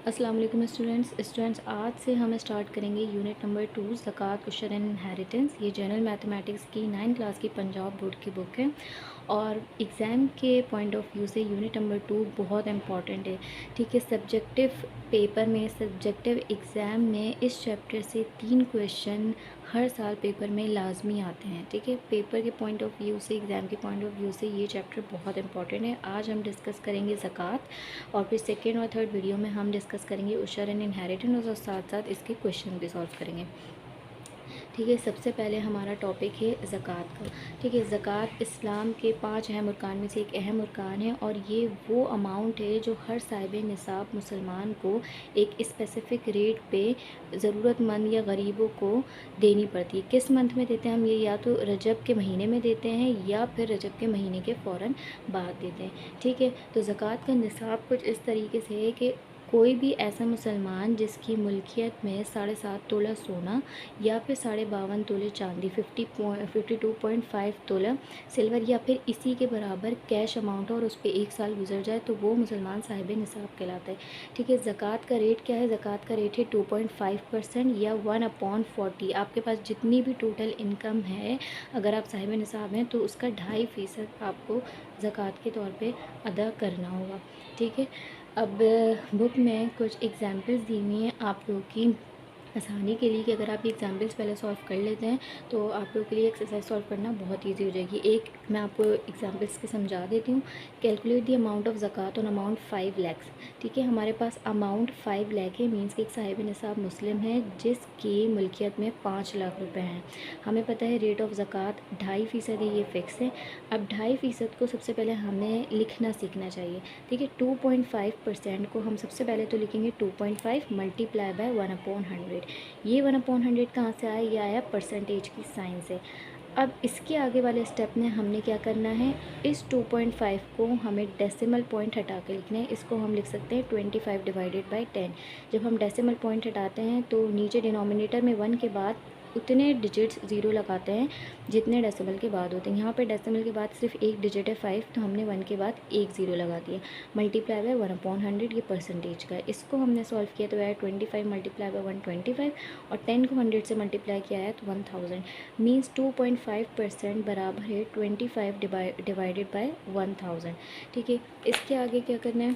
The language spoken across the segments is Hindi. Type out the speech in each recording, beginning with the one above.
अस्सलाम वालेकुम स्टूडेंट्स आज से हम स्टार्ट करेंगे unit number 2 zakat ushr and inheritance. ये जनरल मैथमेटिक्स की 9 क्लास की पंजाब बोर्ड की बुक है और एग्ज़ाम के पॉइंट ऑफ व्यू से यूनिट नंबर 2 बहुत इंपॉर्टेंट है। ठीक है, सब्जेक्टिव पेपर में, सब्जेक्टिव एग्ज़ाम में इस चैप्टर से 3 क्वेश्चन हर साल पेपर में लाजमी आते हैं। ठीक है, पेपर के पॉइंट ऑफ व्यू से, एग्ज़ाम के पॉइंट ऑफ व्यू से ये चैप्टर बहुत इंपॉर्टेंट है। आज हम डिस्कस करेंगे ज़कात और फिर सेकेंड और थर्ड वीडियो में हम डिस्कस करेंगे उशर एंड इनहेरिटेंस और साथ साथ इसके क्वेश्चन भी सॉल्व करेंगे। ठीक है, सबसे पहले हमारा टॉपिक है ज़कात का। ठीक है, ज़कात इस्लाम के 5 अहम अरकान में से एक अहम अरकान है और ये वो अमाउंट है जो हर साहिब निसाब मुसलमान को एक स्पेसिफ़िक रेट पे ज़रूरतमंद या गरीबों को देनी पड़ती है। किस मंथ में देते हैं हम ये? या तो रजब के महीने में देते हैं या फिर रजब के महीने के फ़ौरन बाद देते हैं। ठीक है, तो ज़कात का निसाब कुछ इस तरीके से है कि कोई भी ऐसा मुसलमान जिसकी मुल्कियत में 7.5 तोला सोना या फिर 52.5 तोले चांदी, 52.5 तोला सिल्वर या फिर इसी के बराबर कैश अमाउंट और उस पर 1 साल गुजर जाए तो वो मुसलमान साहिब निसाब कहलाता है। ठीक है, ज़कात का रेट क्या है? ज़कात का रेट है 2.5% या 1/40। आपके पास जितनी भी टोटल इनकम है, अगर आप साहिब निसाब हैं तो उसका 2.5% आपको ज़कात के तौर पे अदा करना होगा। ठीक है, अब बुक में कुछ एग्जांपल्स दी हुई हैं आप लोगों की आसानी के लिए कि अगर आप ये एग्जांपल्स पहले सॉल्व कर लेते हैं तो आप लोग के लिए एक्सरसाइज सॉल्व करना बहुत इजी हो जाएगी। एक मैं आपको एग्जांपल्स के समझा देती हूँ। Calculate the amount of zakat on amount 5 lakh. ठीक है, हमारे पास अमाउंट 5 लाख है, मीन्स कि एक साहिब निसाब मुस्लिम है जिसकी मुल्कियत में 5 लाख रुपए हैं। हमें पता है रेट ऑफ ज़कात 2.5% है, ये फिक्स है। अब 2.5% को सबसे पहले हमें लिखना सीखना चाहिए। ठीक है, 2.5% को हम सबसे पहले तो लिखेंगे 2.5 मल्टीप्लाई बाय 1/100। ये 1/100 कहाँ से आया? ये आया परसेंटेज की साइन से। अब इसके आगे वाले स्टेप में हमने क्या करना है? इस 2.5 को हमें डेसिमल पॉइंट हटा के लिखना है। इसको हम लिख सकते हैं 25 डिवाइडेड बाई 10। जब हम डेसिमल पॉइंट हटाते हैं तो नीचे डिनोमिनेटर में 1 के बाद उतने डिजिट्स ज़ीरो लगाते हैं जितने डेसिमल के बाद होते हैं। यहाँ पे डेसिमल के बाद सिर्फ एक डिजिट है 5, तो हमने 1 के बाद एक ज़ीरो लगा दिया। मल्टीप्लाई बाय 1/100, ये परसेंटेज का है। इसको हमने सॉल्व किया तो आया 25 मल्टीप्लाई बाय 125 और 10 को 100 से मल्टीप्लाई किया है तो 1000। मीन्स 2.5% बराबर है 25 डिवाइडेड बाय 1000। ठीक है, इसके आगे क्या करना है?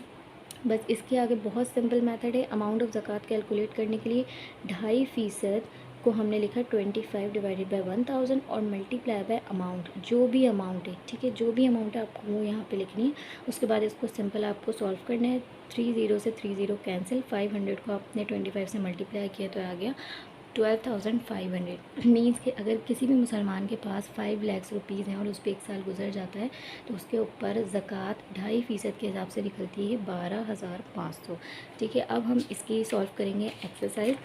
बस इसके आगे बहुत सिंपल मेथड है। अमाउंट ऑफ ज़कात कैलकुलेट करने के लिए 2.5% को हमने लिखा 25 डिवाइडेड बाय 1000 और मल्टीप्लाई बाय अमाउंट, जो भी अमाउंट है। ठीक है, जो भी अमाउंट है आपको वो यहाँ पे लिखनी है। उसके बाद इसको सिंपल आपको सॉल्व करना है। 30 से 30 कैंसिल, 500 को आपने 25 से मल्टीप्लाई किया तो आ गया 12,500। मीन्स कि अगर किसी भी मुसलमान के पास 5 लाख रुपीज़ हैं और उस पर 1 साल गुजर जाता है तो उसके ऊपर ज़कात 2.5% के हिसाब से निकलती है 12,500। ठीक है, अब हम इसकी सॉल्व करेंगे एक्सरसाइज।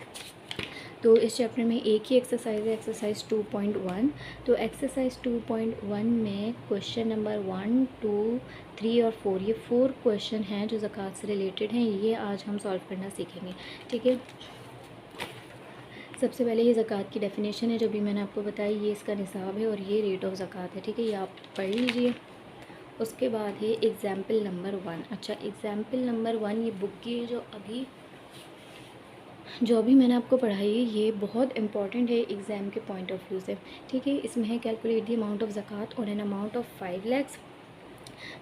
तो इस चैप्टर में एक ही एक्सरसाइज है, एक्सरसाइज 2.1। तो एक्सरसाइज 2.1 में क्वेश्चन नंबर 1, 2, 3 और 4, ये 4 क्वेश्चन हैं जो ज़कात से रिलेटेड हैं। ये आज हम सॉल्व करना सीखेंगे। ठीक है, सबसे पहले ये ज़कात की डेफिनेशन है जो भी मैंने आपको बताई, ये इसका निसाब है और ये रेट ऑफ ज़कात है। ठीक है, ये आप पढ़ लीजिए। उसके बाद है एग्ज़ाम्पल नंबर 1। अच्छा, एग्ज़ाम्पल नंबर 1 ये बुक की जो अभी मैंने आपको पढ़ाई है ये बहुत इंपॉर्टेंट है एग्ज़ाम के पॉइंट ऑफ व्यू से। ठीक है, इसमें है calculate the amount of zakat on an amount of 5 lakh.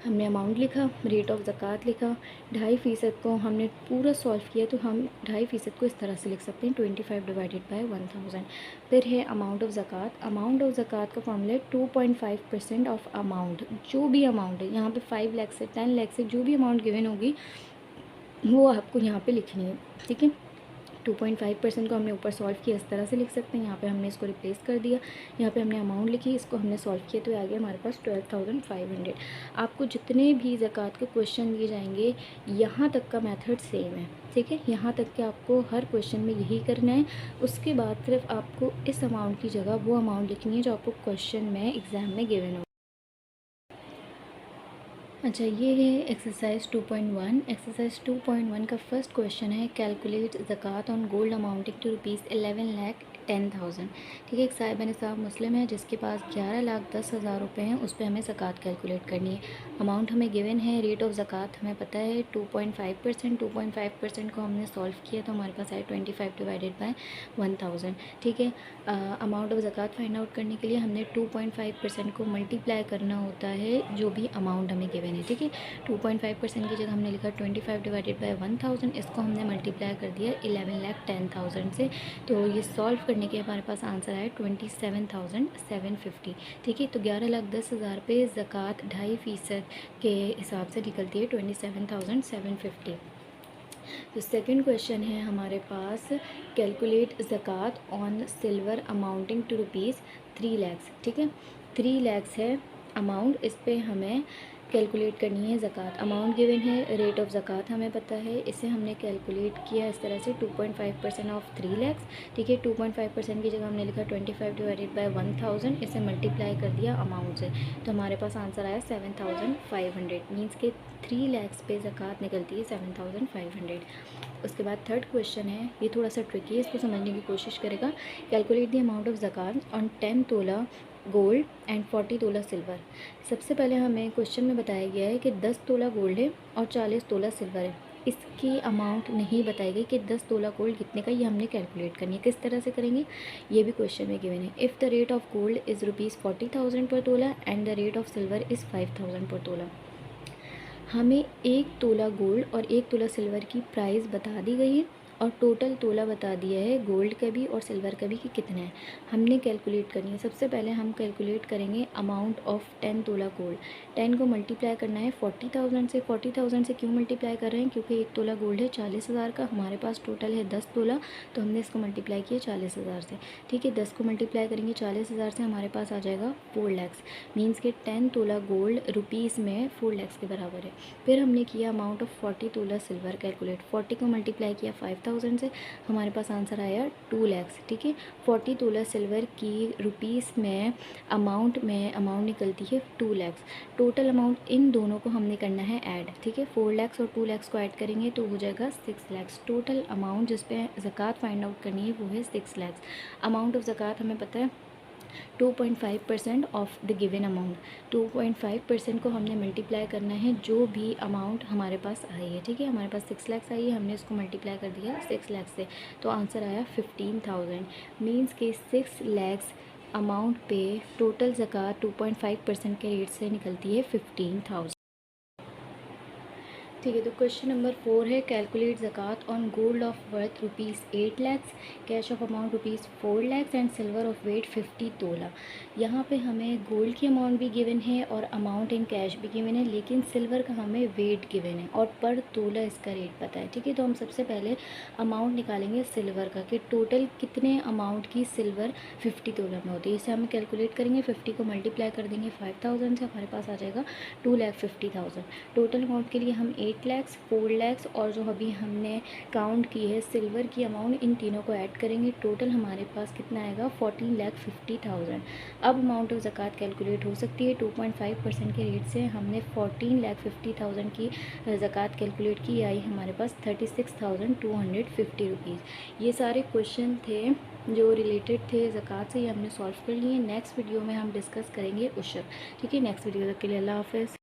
हमने अमाउंट लिखा, रेट ऑफ ज़कात लिखा, 2.5% को हमने पूरा सॉल्व किया तो हम 2.5% को इस तरह से लिख सकते हैं 25 डिवाइडेड बाय 1000। फिर है अमाउंट ऑफ ज़कात। अमाउंट ऑफ ज़कात का फॉर्मूला है 2.5% ऑफ अमाउंट, जो भी अमाउंट है यहाँ पे 5 लाख से 10 लाख से जो भी अमाउंट गिवन होगी वो आपको यहाँ पे लिखनी है। ठीक है, 2.5% को हमने ऊपर सॉल्व किया, इस तरह से लिख सकते हैं। यहाँ पे हमने इसको रिप्लेस कर दिया, यहाँ पे हमने अमाउंट लिखी, इसको हमने सॉल्व किया तो आ गया हमारे पास 12,500। आपको जितने भी ज़कात के क्वेश्चन दिए जाएंगे यहाँ तक का मेथड सेम है। ठीक है, यहाँ तक के आपको हर क्वेश्चन में यही करना है। उसके बाद सिर्फ आपको इस अमाउंट की जगह वो अमाउंट लिखनी है जो आपको क्वेश्चन में एग्ज़ाम में गिवन हो। अच्छा, ये है एक्सरसाइज 2.1। एक्सरसाइज 2.1 का फर्स्ट क्वेश्चन है calculate zakat on gold amounting to ₹11 lakh 10,000। ठीक है, एक साहिब निसाब मुस्लिम है जिसके पास 11,10,000 रुपये हैं, उस पर हमें ज़कात कैलकुलेट करनी है। अमाउंट हमें गिवन है, रेट ऑफ ज़कात हमें पता है 2.5%। 2.5% को हमने सॉल्व किया तो हमारे पास आए 25 डिवाइडेड बाय 1000। ठीक है, अमाउंट ऑफ ज़कात फाइंड आउट करने के लिए हमने 2.5% को मल्टीप्लाई करना होता है जो भी अमाउंट हमें गिवन है। ठीक है, 2.5% की जगह हमने लिखा 25 डिवाइडेड बाय 1000, इसको हमने मल्टीप्लाई कर दिया 11,10,000 से। तो ये सॉल्व करने के हमारे पास आंसर आया 27,750। ठीक है, तो 11,10,000 पे ज़कात 2.5% के हिसाब से निकलती है 27,750। तो सेकंड क्वेश्चन है हमारे पास, calculate zakat on silver amounting to ₹3 lakh. ठीक है, 3 लाख है अमाउंट, इस पे हमें कैलकुलेट करनी है ज़कात। अमाउंट गिवन है, रेट ऑफ ज़कात हमें पता है, इसे हमने कैलकुलेट किया इस तरह से 2.5% ऑफ 3 लाख। ठीक है, 2.5% की जगह हमने लिखा 25 डिवाइडेड बाय 1000, इसे मल्टीप्लाई कर दिया अमाउंट से, तो हमारे पास आंसर आया 7,500। मीन्स के 3 लाख पे ज़कात निकलती है 7,500। उसके बाद थर्ड क्वेश्चन है, ये थोड़ा सा ट्रिकी है, इसको समझने की कोशिश करेगा। Calculate the amount of zakat on 10 tola gold and 40 तोला सिल्वर। सबसे पहले हमें क्वेश्चन में बताया गया है कि 10 तोला गोल्ड है और 40 तोला सिल्वर है। इसकी अमाउंट नहीं बताई गई कि 10 तोला गोल्ड कितने का, ये हमने कैलकुलेट करनी है। किस तरह से करेंगे, ये भी क्वेश्चन में गिवन है। If the rate of gold is ₹40,000 पर तोला and the rate of silver is 5,000 पर तोला। हमें 1 तोला गोल्ड और 1 तोला सिल्वर की प्राइस बता दी गई है और टोटल तोला बता दिया है गोल्ड का भी और सिल्वर का भी कि कितना है। हमने कैलकुलेट करनी है। सबसे पहले हम कैलकुलेट करेंगे अमाउंट ऑफ 10 तोला गोल्ड। 10 को मल्टीप्लाई करना है 40,000 से। 40,000 से क्यों मल्टीप्लाई कर रहे हैं, क्योंकि 1 तोला गोल्ड है 40,000 का, हमारे पास टोटल है 10 तोला, तो हमने इसको मल्टीप्लाई किया 40,000 से। ठीक है, 10 को मल्टीप्लाई करेंगे 40,000 से, हमारे पास आ जाएगा 4 लाख। मीन्स के 10 तोला गोल्ड रुपीज़ में 4 लाख के बराबर है। फिर हमने किया अमाउंट ऑफ 40 तोला सिल्वर कैलकुलेट। 40 को मल्टीप्लाई किया 5,000 से, हमारे पास आंसर आया 2 लाख। ठीक है, 40 तोला सिल्वर की रुपीज़ में अमाउंट निकलती है 2 लाख। टोटल अमाउंट इन दोनों को हमने करना है ऐड। ठीक है, 4 लाख और 2 लाख को ऐड करेंगे तो हो जाएगा 6 लाख। टोटल अमाउंट जिस पे ज़कात फाइंड आउट करनी है वो है 6 लाख। अमाउंट ऑफ ज़कात हमें पता है 2.5% ऑफ द गिवन अमाउंट। 2.5% को हमने मल्टीप्लाई करना है जो भी अमाउंट हमारे पास आई है। ठीक है, हमारे पास 6 लाख आई है, हमने इसको मल्टीप्लाई कर दिया 6 लाख से, तो आंसर आया 15,000। मीन्स के 6 लाख अमाउंट पे टोटल ज़कात 2.5% के रेट से निकलती है 15,000। ठीक है, तो क्वेश्चन नंबर 4 है, calculate zakat on gold of worth ₹8 lakh, cash of amount ₹4 lakh and silver of weight 50 tola. यहाँ पे हमें गोल्ड की अमाउंट भी गिवन है और अमाउंट इन कैश भी गिवन है, लेकिन सिल्वर का हमें वेट गिवन है और पर तोला इसका रेट पता है। ठीक है, तो हम सबसे पहले अमाउंट निकालेंगे सिल्वर का कि टोटल कितने अमाउंट की सिल्वर 50 तोला में होती है। इसे हम कैलकुलेट करेंगे, 50 को मल्टीप्लाई कर देंगे 5,000 से, हमारे पास आ जाएगा 2,50,000। टोटल अमाउंट के लिए हम 8 लाख, 4 लाख और जो अभी हमने काउंट की है सिल्वर की अमाउंट, इन तीनों को ऐड करेंगे, टोटल हमारे पास कितना आएगा 14,50,000। अब अमाउंट ऑफ ज़कात कैलकुलेट हो सकती है 2.5% के रेट से। हमने 14,50,000 की ज़कात कैलकुलेट की, आई हमारे पास 36,250 रुपीज़। ये सारे क्वेश्चन थे जो रिलेटेड थे ज़कात से, ये हमने सॉल्व कर लिए। नेक्स्ट वीडियो में हम डिस्कस करेंगे उशर। ठीक है, नेक्स्ट वीडियो तक के लिए अल्लाह हाफ़िज़।